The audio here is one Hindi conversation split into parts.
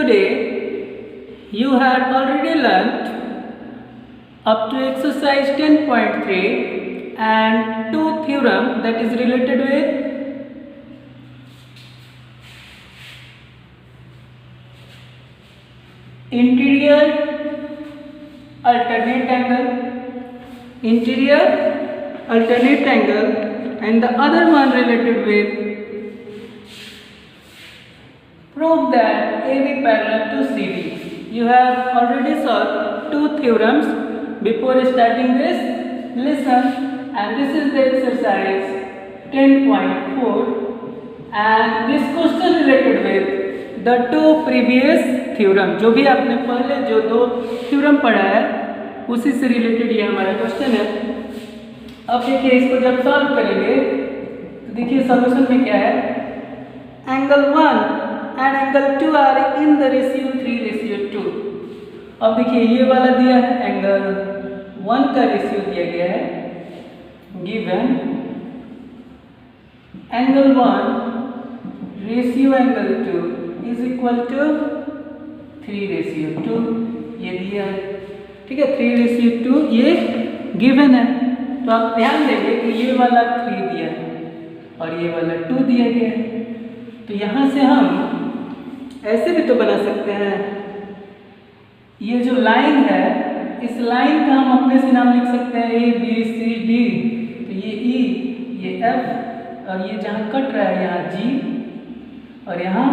today you had already learnt up to exercise 10.3 and two theorem that is related with interior alternate angle and the other one related with prove that AB parallel to CD. You have already solved two theorems before starting this lesson, and this is the exercise 10.4 and this question related with the two previous theorem. जो भी आपने पहले जो दो थ्योरम पढ़ा है उसी से रिलेटेड ये हमारा क्वेश्चन है। अब देखिए इसको जब सॉल्व करेंगे तो देखिए सॉल्यूशन में क्या है, angle 1 and angle 2 are in the ratio 3:2। अब देखिए ये वाला दिया है, एंगल 1 का रेशियो दिया गया है, given angle 1 ratio angle 2 is equal to 3:2 ये दिया है, ठीक है। 3:2 ये गिवन है, तो आप ध्यान देंगे कि ये वाला 3 दिया है और ये वाला 2 दिया गया है। तो यहाँ से हम ऐसे भी तो बना सकते हैं, ये जो लाइन है इस लाइन का हम अपने से नाम लिख सकते हैं A B C D। तो ये E, ये F और ये जहाँ कट रहा है यहाँ G और यहाँ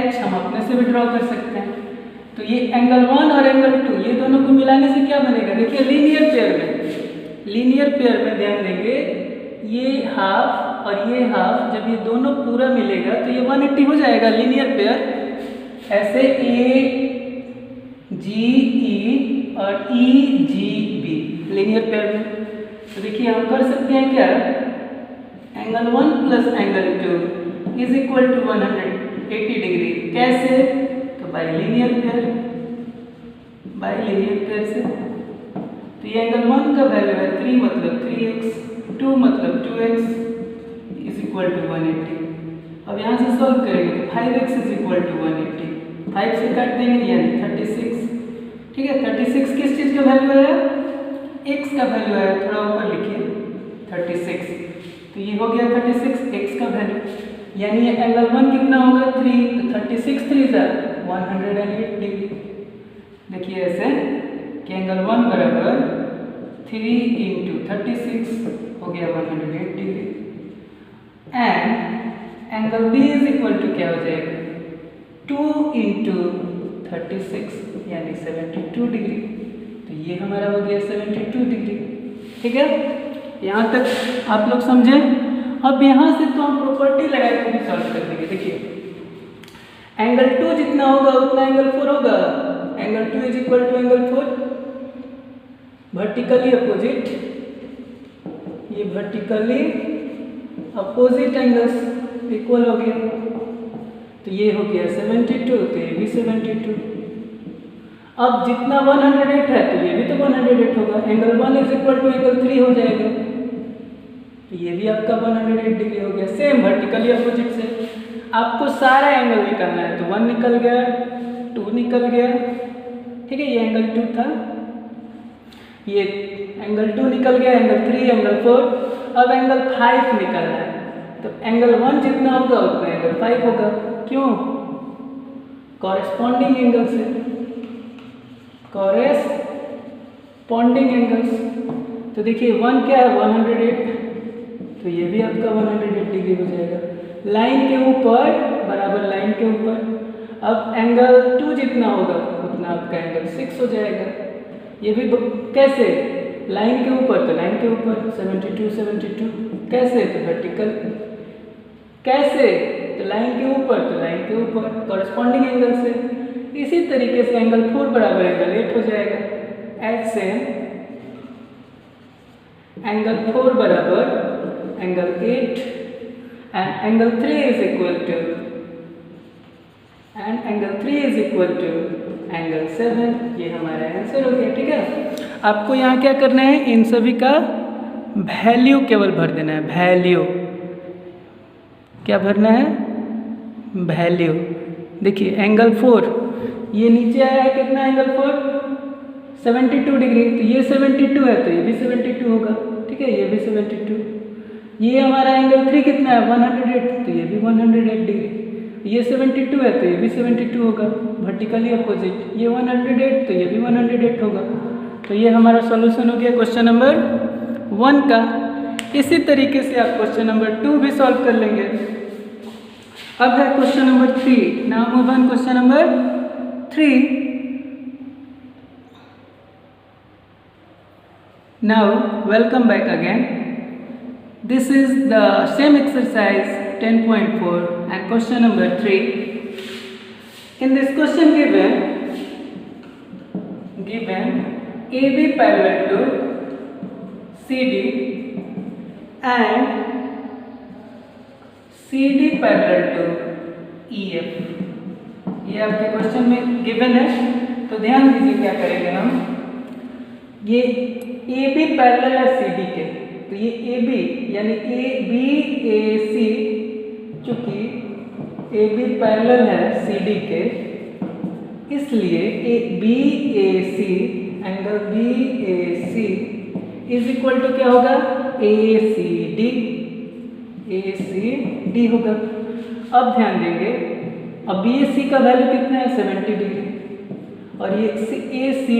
H हम अपने से भी ड्रॉ कर सकते हैं। तो ये एंगल 1 और एंगल 2 ये दोनों को मिलाने से क्या बनेगा, देखिए लीनियर पेयर में ध्यान देंगे, ये हाफ और ये हाफ जब ये दोनों पूरा मिलेगा तो ये 180 हो जाएगा लीनियर पेयर। ऐसे A G E और E G B linear pair में। तो देखिए हम कर सकते हैं क्या, angle 1 plus angle 2 is equal to 180 degree. कैसे, तो बाय लीनियर पेयर से। तो ये एंगल 1 का वैल्यू है 3 मतलब 3x, 2 मतलब 2x इज इक्वल टू 180। अब यहाँ से सॉल्व करेंगे तो 5x इज इक्वल टू 180, 5 से काट देंगे यानी 36, ठीक है। 36 किस चीज़ का वैल्यू है, x का वैल्यू है, थोड़ा ऊपर लिखिए 36। तो ये हो गया 36 x का वैल्यू, यानी ये एंगल 1 कितना होगा 3, तो 36 3 108 डिग्री। देखिए ऐसे कि एंगल 1 बराबर 3 इंटू 36 हो गया 108 degree and angle B is equal to क्या हो जाएगा 2 इंटू 36 यानी 72 डिग्री। तो ये हमारा हो गया 72 डिग्री, ठीक है। यहाँ तक आप लोग समझे। अब यहाँ से तो हम प्रॉपर्टी लगा के भी सॉल्व कर देंगे। देखिए एंगल 2 जितना होगा उतना एंगल 4 होगा, angle 2 is equal to angle 4, vertically opposite, ये वर्टिकली अपोजिट एंगल्स इक्वल हो गया। तो ये हो गया 72, तो ये भी 72। अब जितना 108 है तो ये भी तो 108 होगा, angle 1 is equal to angle 3 हो जाएगा, तो ये भी आपका 108 डिग्री हो गया। सेम वर्टिकली अपोजिट से आपको सारा एंगल निकालना है, तो 1 निकल गया, 2 निकल गया, ठीक है। ये एंगल 2 था, ये एंगल 2 निकल गया, एंगल 3, एंगल 4। अब एंगल 5 निकलना है, तो एंगल 1 जितना होगा उतना एंगल 5 होगा। क्यों, कॉरेस्पॉन्डिंग एंगल से, कॉरेस्पॉन्डिंग एंगल्स। तो देखिए 1 क्या है 108, तो ये भी आपका 108 डिग्री हो जाएगा, लाइन के ऊपर बराबर लाइन के ऊपर। अब एंगल 2 जितना होगा उतना आपका एंगल 6 हो जाएगा, ये भी कैसे, लाइन के ऊपर तो लाइन के ऊपर 72 कैसे, तो वर्टिकल, कैसे, तो लाइन के ऊपर तो लाइन के ऊपर कॉरेस्पॉन्डिंग एंगल से। इसी तरीके से एंगल 4 बराबर एंगल 8 हो जाएगा, ऐसे एंगल 4 बराबर angle 8 and angle 3 is equal to angle 7। ये हमारा आंसर हो गया, ठीक है। आपको यहाँ क्या करना है, इन सभी का वैल्यू केवल भर देना है, वैल्यू क्या भरना है, वैल्यू। देखिए एंगल 4 ये नीचे आया है कितना एंगल फोर 72 डिग्री, तो ये 72 है तो ये भी 72 होगा, ठीक है, ये भी 72। ये हमारा एंगल 3 कितना है 108, तो ये भी 108 डिग्री। ये 72 है तो ये भी 72 होगा, वर्टिकली अपोजिट। ये 108 तो ये भी 108 होगा। तो ये हमारा सॉल्यूशन हो गया क्वेश्चन नंबर 1 का। इसी तरीके से आप क्वेश्चन नंबर 2 भी सॉल्व कर लेंगे। अब है question number 3। Now move on question number 3। Now welcome back again. This is the same exercise 10.4 and question number 3. In this question given AB parallel to CD and CD parallel to EF, ये आपके क्वेश्चन में गिवन है। तो ध्यान दीजिए क्या करेंगे हम, ये ए बी पैरेलल है सी डी के, तो ये ए बी यानी ए बी ए सी, चूंकि ए बी पैरेलल है सी डी के, इसलिए A B A C angle B A C is equal to क्या होगा ए सी डी होगा। अब ध्यान देंगे, अब बी ए सी का वैल्यू कितना है 70 डिग्री, और ये ए सी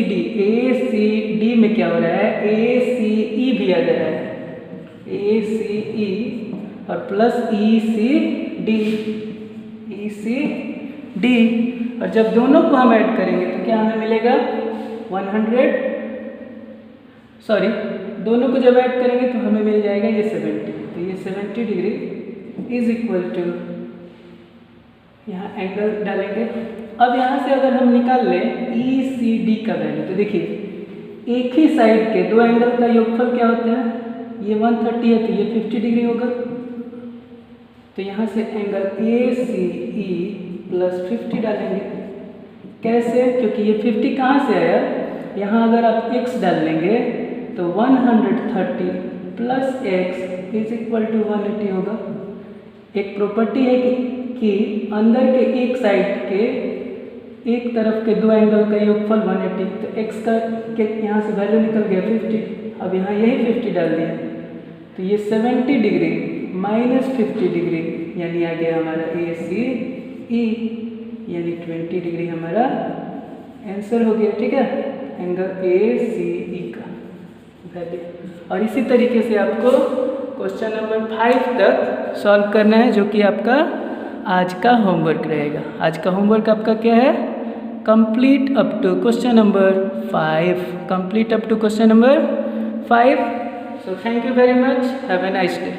डी में क्या हो रहा है ए सी ई भी आ जा रहा है, ए सी ई और प्लस ई सी डी, और जब दोनों को हम ऐड करेंगे तो क्या हमें मिलेगा 100, सॉरी दोनों को जब ऐड करेंगे तो हमें मिल जाएगा ये 70, तो ये 70 डिग्री इज इक्वल टू, यहाँ एंगल डालेंगे। अब यहाँ से अगर हम निकाल लें ई सी डी का वैल्यू, तो देखिए एक ही साइड के दो एंगल का योगफल क्या होता है, ये 130 है तो ये 50 डिग्री होगा। तो यहाँ से angle A C E plus 50 डालेंगे। कैसे, क्योंकि ये 50 कहाँ से आया, यहाँ अगर आप x डाल लेंगे तो 130 plus x is equal to 180 होगा। एक प्रॉपर्टी है कि अंदर के एक साइड के एक तरफ के दो एंगल का योगफल 180, तो x का के यहाँ से वैल्यू निकल गया 50, अब यहाँ यही 50 डाल दिया, तो ये 70 डिग्री माइनस 50 डिग्री यानी आ गया हमारा ए सी ई, यानी 20 डिग्री हमारा आंसर हो गया, ठीक है, एंगल ए सी ई का वैल्यू। और इसी तरीके से आपको क्वेश्चन नंबर 5 तक सॉल्व करना है, जो कि आपका आज का होमवर्क रहेगा। आज का होमवर्क आपका क्या है, complete up to question number 5, complete up to question number 5। So thank you very much, have a nice day.